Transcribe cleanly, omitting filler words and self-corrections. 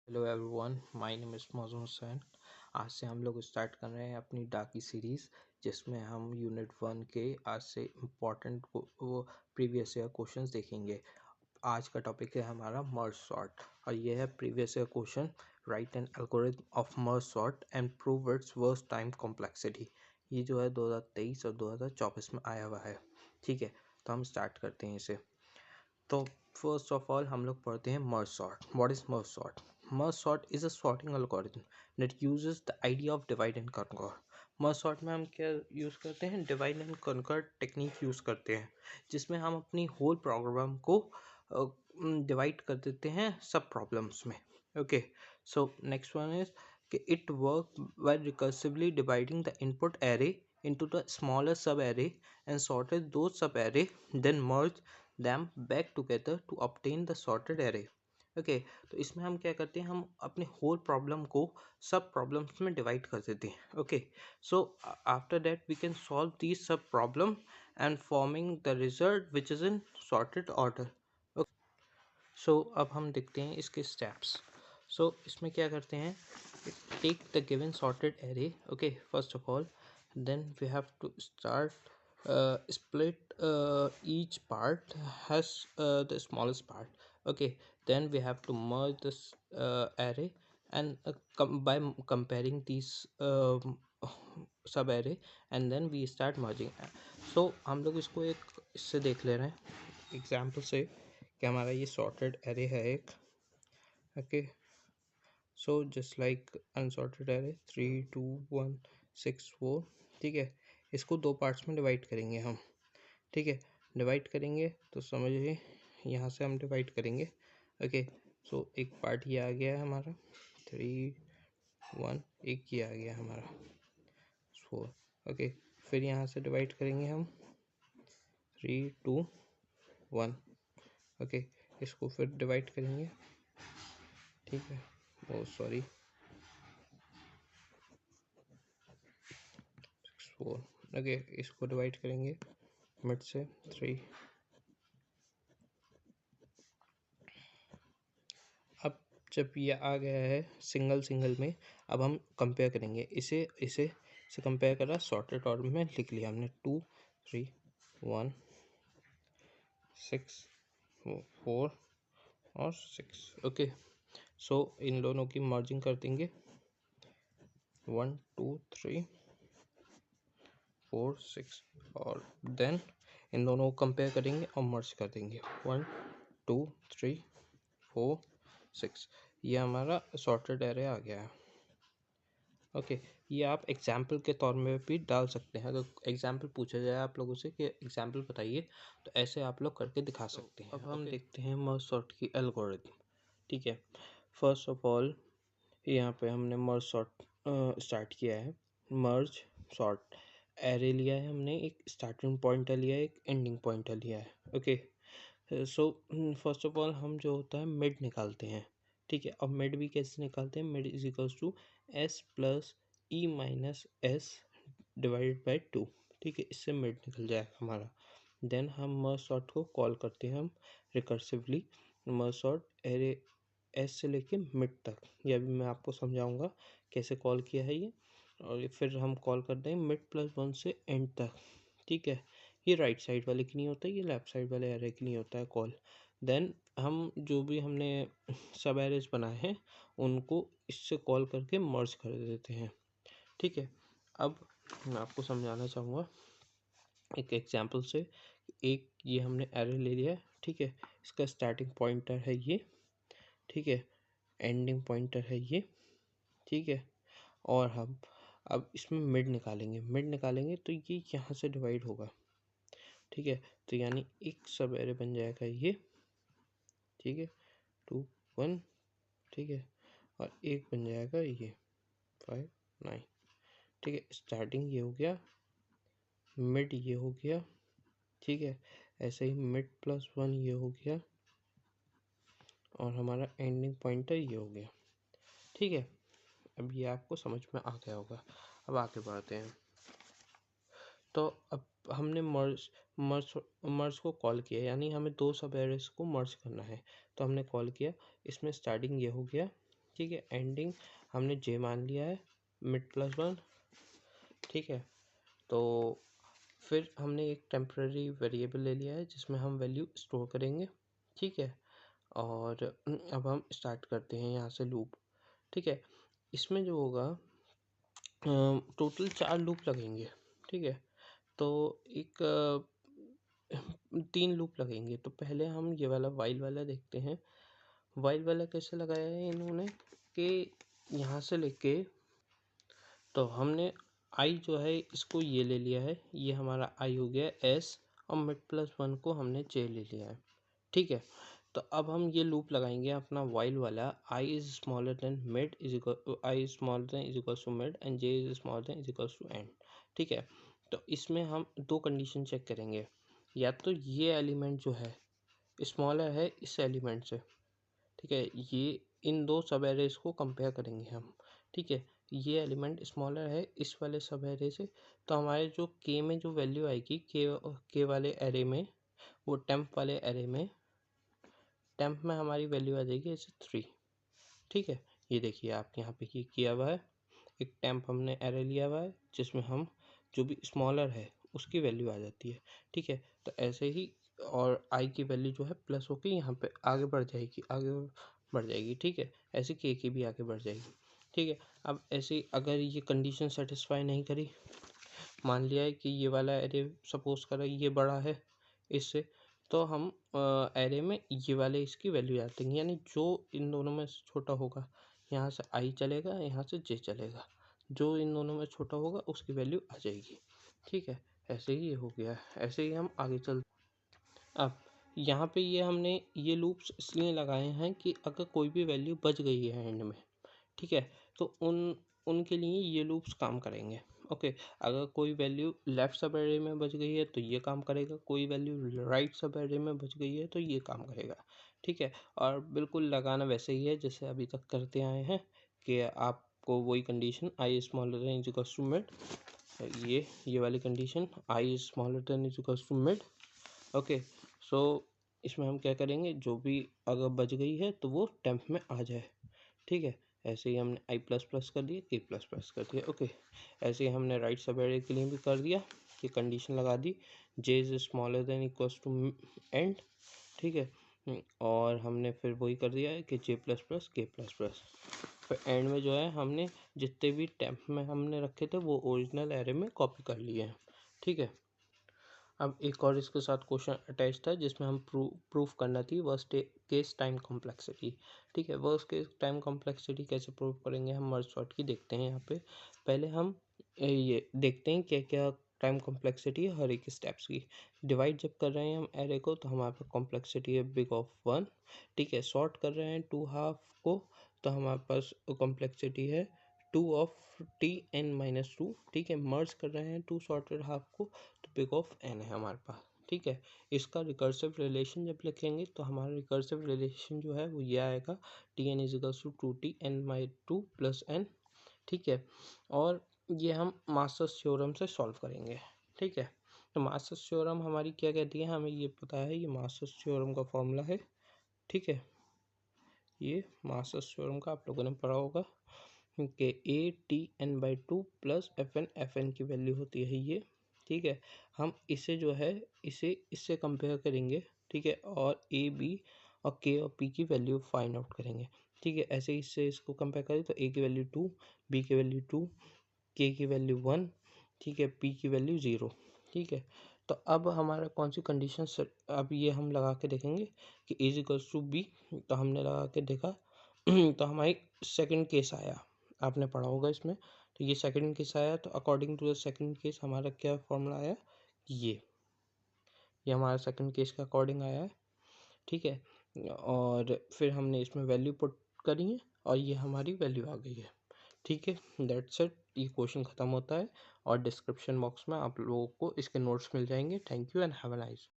Hello everyone, my name is मौजूद हुसैन। आज से हम लोग स्टार्ट कर रहे हैं अपनी डाकी सीरीज़, जिसमें हम यूनिट 1 के आज से इम्पॉर्टेंट वो प्रीवियस ईयर क्वेश्चंस देखेंगे। आज का टॉपिक है हमारा मर्ज सॉर्ट और ये है previous year question. Right an algorithm of merge sort and prove its worst time complexity. ये जो है 2023 और 2024 में आया हुआ है। ठीक है, तो हम स्टार्ट करते हैं इसे। तो फर्स्ट ऑफ ऑल हम लोग पढ़ते हैं merge sort. What is merge sort? Merge sort is a sorting algorithm that uses the idea of divide and conquer. Merge sort में हम क्या यूज़ करते हैं? Divide and conquer technique use करते हैं, जिसमें हम अपनी होल प्रोग्राम को डिवाइड कर देते हैं सब प्रॉब्लम्स में। Okay, so next one is कि it work by recursively dividing the input array into the smaller sub array and sorted those sub array, then merge them back together to obtain the sorted array. Okay, तो इसमें हम क्या करते हैं? हम अपने whole problem को सब प्रॉब्लम्स में डिवाइड कर देते हैं। Okay, so after that we can solve these sub problem and forming the result which is in sorted order. So अब हम देखते हैं इसके स्टेप्स। सो इसमें क्या करते हैं? Take the given sorted array. Okay, first of all then we have to start split each part has the smallest part. Okay, then we have to merge this array and by comparing these sub array, and then we start merging. So हम लोग इसको एक इससे देख ले रहे हैं example से कि हमारा ये सॉर्टेड एरे है एक। Okay, so just like unsorted array 3 2 1 6 4। ठीक है, इसको दो पार्ट्स में डिवाइड करेंगे हम। ठीक है, डिवाइड करेंगे तो समझिए यहाँ से हम डिवाइड करेंगे। ओके, सो एक पार्ट ये आ गया है हमारा 3 1, एक ये आ गया हमारा 4। ओके, फिर यहाँ से डिवाइड करेंगे हम 3 2 1। ओके, इसको फिर डिवाइड करेंगे। ठीक है, ओ सॉरी 4। ओके, इसको डिवाइड करेंगे मिड से 3। अब जब ये आ गया है सिंगल सिंगल में, अब हम कंपेयर करेंगे इसे इसे से कंपेयर करा, सॉर्टेड ऑर्डर में लिख लिया हमने 2 3 1 6 4 और 6। ओके, सो इन दोनों की मर्जिंग कर देंगे 1 2 3 4 6 और देन इन दोनों को कंपेयर करेंगे और मर्ज कर देंगे 1 2 3 4 6। ये हमारा सॉर्टेड एरे आ गया है। ओके, ये आप एग्जाम्पल के तौर में भी डाल सकते हैं। अगर एग्जाम्पल पूछा जाए आप लोगों से कि एग्जाम्पल बताइए, तो ऐसे आप लोग करके दिखा सकते हैं। अब हम देखते हैं मर्ज सॉर्ट की एल्गोरिथम। ठीक है, फर्स्ट ऑफ ऑल यहाँ पे हमने मर्ज सॉर्ट स्टार्ट किया है। मर्ज सॉर्ट एरे लिया है हमने, एक स्टार्टिंग पॉइंटर लिया है, एक एंडिंग पॉइंटर लिया है। Okay, so first of all हम जो होता है मिड निकालते हैं। ठीक है, अब मिड भी कैसे निकालते हैं? Mid is equals to S plus E minus S divided by 2। ठीक है, इससे मिड निकल जाएगा हमारा। देन हम मर्ज सॉर्ट को कॉल करते हैं हम recursively. Merge sort array S से लेके मिड तक, ये अभी मैं आपको समझाऊंगा कैसे कॉल किया है ये। और फिर हम कॉल करते हैं मिड प्लस 1 से एंड तक। ठीक है, ये राइट साइड वाले की नहीं होता, ये लेफ्ट साइड वाले एरे की नहीं होता है कॉल। देन हम जो भी हमने सब एरेज बनाए हैं उनको इससे कॉल करके मर्ज कर देते हैं। ठीक है, अब मैं आपको समझाना चाहूँगा एक एग्जांपल से। एक ये हमने एरे ले लिया है। ठीक है, इसका स्टार्टिंग पॉइंटर है ये। ठीक है, एंडिंग पॉइंटर है ये। ठीक है, और हम अब इसमें मिड निकालेंगे। मिड निकालेंगे तो ये यहाँ से डिवाइड होगा। ठीक है, तो यानी एक सब एरे बन जाएगा ये। ठीक है, 2 1। ठीक है, और एक बन जाएगा ये 5 9। ठीक है, स्टार्टिंग ये हो गया, मिड ये हो गया। ठीक है, ऐसे ही मिड प्लस 1 ये हो गया और हमारा एंडिंग पॉइंटर ये हो गया। ठीक है, अब ये आपको समझ में आ गया होगा। अब आगे बढ़ते हैं। तो अब हमने मर्ज मर्ज मर्ज को कॉल किया, यानी हमें दो सब एरेस को मर्ज करना है। तो हमने कॉल किया, इसमें स्टार्टिंग ये हो गया। ठीक है। एंडिंग हमने जे मान लिया है, मिड प्लस 1, ठीक है। तो फिर हमने एक टेम्पररी वेरिएबल ले लिया है जिसमें हम वैल्यू स्टोर करेंगे, ठीक है। और अब हम स्टार्ट करते हैं यहाँ से लूप, ठीक है। इसमें जो होगा टोटल 4 लूप लगेंगे, ठीक है। तो एक 3 लूप लगेंगे। तो पहले हम ये वाला वाइल वाला देखते हैं। वाइल वाला कैसे लगाया है इन्होंने कि यहाँ से लेके, तो हमने आई जो है इसको ये ले लिया है, ये हमारा आई हो गया एस, और मिड प्लस 1 को हमने जे ले लिया है, ठीक है। तो अब हम ये लूप लगाएंगे अपना वाइल वाला, I is smaller than mid is equal, I is smaller than is equal to mid and J is smaller than is equal to end, ठीक है। तो इसमें हम 2 कंडीशन चेक करेंगे, या तो ये एलिमेंट जो है स्मॉलर है इस एलिमेंट से, ठीक है। ये इन 2 सब एरेज को कंपेयर करेंगे हम, ठीक है। ये एलिमेंट स्मॉलर है इस वाले सब एरे से, तो हमारे जो के में जो वैल्यू आएगी के वाले एरे में, वो टेम्प वाले एरे में, टेम्प में हमारी वैल्यू आ जाएगी ऐसे 3, ठीक है। ये देखिए आप यहाँ पे किया हुआ है, एक टेम्प हमने एरे लिया हुआ है जिसमें हम जो भी स्मॉलर है उसकी वैल्यू आ जाती है, ठीक है। तो ऐसे ही, और आई की वैल्यू जो है प्लस होकर यहाँ पे आगे बढ़ जाएगी, आगे बढ़ जाएगी, ठीक है। ऐसे के की भी आगे बढ़ जाएगी, ठीक है। अब ऐसे अगर ये कंडीशन सेटिस्फाई नहीं करी, मान लिया है कि ये वाला एरे सपोज करें ये बड़ा है इससे, तो हम एरे में ये वाले इसकी वैल्यू डाल देंगे, यानी जो इन दोनों में छोटा होगा, यहाँ से आई चलेगा, यहाँ से जे चलेगा, जो इन दोनों में छोटा होगा उसकी वैल्यू आ जाएगी, ठीक है। ऐसे ही ये हो गया, ऐसे ही हम आगे चल। अब यहाँ पे ये हमने ये लूप्स इसलिए लगाए हैं कि अगर कोई भी वैल्यू बच गई है एंड में, ठीक है, तो उनके लिए ये लूप्स काम करेंगे, ओके। अगर कोई वैल्यू लेफ्ट सब एरे में बच गई है तो ये काम करेगा, कोई वैल्यू राइट सब एरे में बच गई है तो ये काम करेगा, ठीक है। और बिल्कुल लगाना वैसे ही है जैसे अभी तक करते आए हैं कि आपको वही condition I smaller than is equals to mid, ये वाली condition I smaller than is equals to mid, okay. So इसमें हम क्या करेंगे, जो भी अगर बच गई है तो वो टेम्प में आ जाए, ठीक है। ऐसे ही हमने आई प्लस प्लस कर दिया, के प्लस प्लस कर दिया, ओके। ऐसे ही हमने राइट सब एरे के लिए भी कर दिया कि कंडीशन लगा दी J is smaller than equals to end, ठीक है। और हमने फिर वही कर दिया है कि जे प्लस प्लस के प्लस प्लस, फिर एंड में जो है हमने जितने भी टेम्प में हमने रखे थे वो ओरिजिनल एरे में कॉपी कर लिए हैं, ठीक है। अब एक और इसके साथ क्वेश्चन अटैच था जिसमें हम प्रूफ करना थी वर्स्ट केस टाइम कॉम्प्लेक्सिटी, ठीक है। वर्स्ट केस टाइम कॉम्प्लेक्सिटी कैसे प्रूव करेंगे, हम मर्ज सॉर्ट की देखते हैं यहाँ पे। पहले हम ये देखते हैं क्या क्या टाइम कॉम्प्लेक्सिटी है हर एक स्टेप्स की। डिवाइड जब कर रहे हैं हम एरे को तो हमारे पास कॉम्प्लेक्सिटी है बिग ऑफ 1, ठीक है। सॉर्ट कर रहे हैं 2 हाफ को तो हमारे पास कॉम्प्लेक्सिटी है 2 ऑफ टी एन माइनस 2, ठीक है। मर्ज कर रहे हैं 2 सॉर्टेड हाफ को तो बिग ऑफ एन है हमारे पास, ठीक है। इसका रिकर्सिव रिलेशन जब लिखेंगे तो हमारा रिकर्सिव रिलेशन जो है वो ये आएगा T N is equals to 2t n by 2 plus N, ठीक है। और ये हम मास्टर्स थ्योरम से सॉल्व करेंगे, ठीक है। तो मास्टर्स थ्योरम हमारी क्या कहती है, हमें ये पता है, ये मास्टर्स थ्योरम का फॉर्मूला है, ठीक है। ये मास्टर्स थ्योरम का आप लोगों ने पढ़ा होगा कि A T N by 2 plus F N की वैल्यू होती है ये, ठीक है। हम इसे जो है इसे इससे कंपेयर करेंगे, ठीक है, और ए बी और के और पी की वैल्यू फाइंड आउट करेंगे, ठीक है। ऐसे ही इससे इसको कंपेयर करें तो ए की वैल्यू 2, बी की वैल्यू 2, के की वैल्यू 1, ठीक है, पी की वैल्यू 0, ठीक है। तो अब हमारा कौन सी कंडीशन, अब ये हम लगा के देखेंगे कि इज इक्वल्स टू बी, तो हमने लगा के देखा तो हमारी सेकंड केस आया, आपने पढ़ा होगा इसमें। तो ये सेकंड केस आया तो according to the second case हमारा क्या फॉर्मूला आया, ये हमारा सेकंड केस के अकॉर्डिंग आया है, ठीक है। और फिर हमने इसमें वैल्यू पुट करी है और ये हमारी वैल्यू आ गई है, ठीक है। दैट्स इट, ये क्वेश्चन ख़त्म होता है और डिस्क्रिप्शन बॉक्स में आप लोगों को इसके नोट्स मिल जाएंगे। Thank you and have a nice.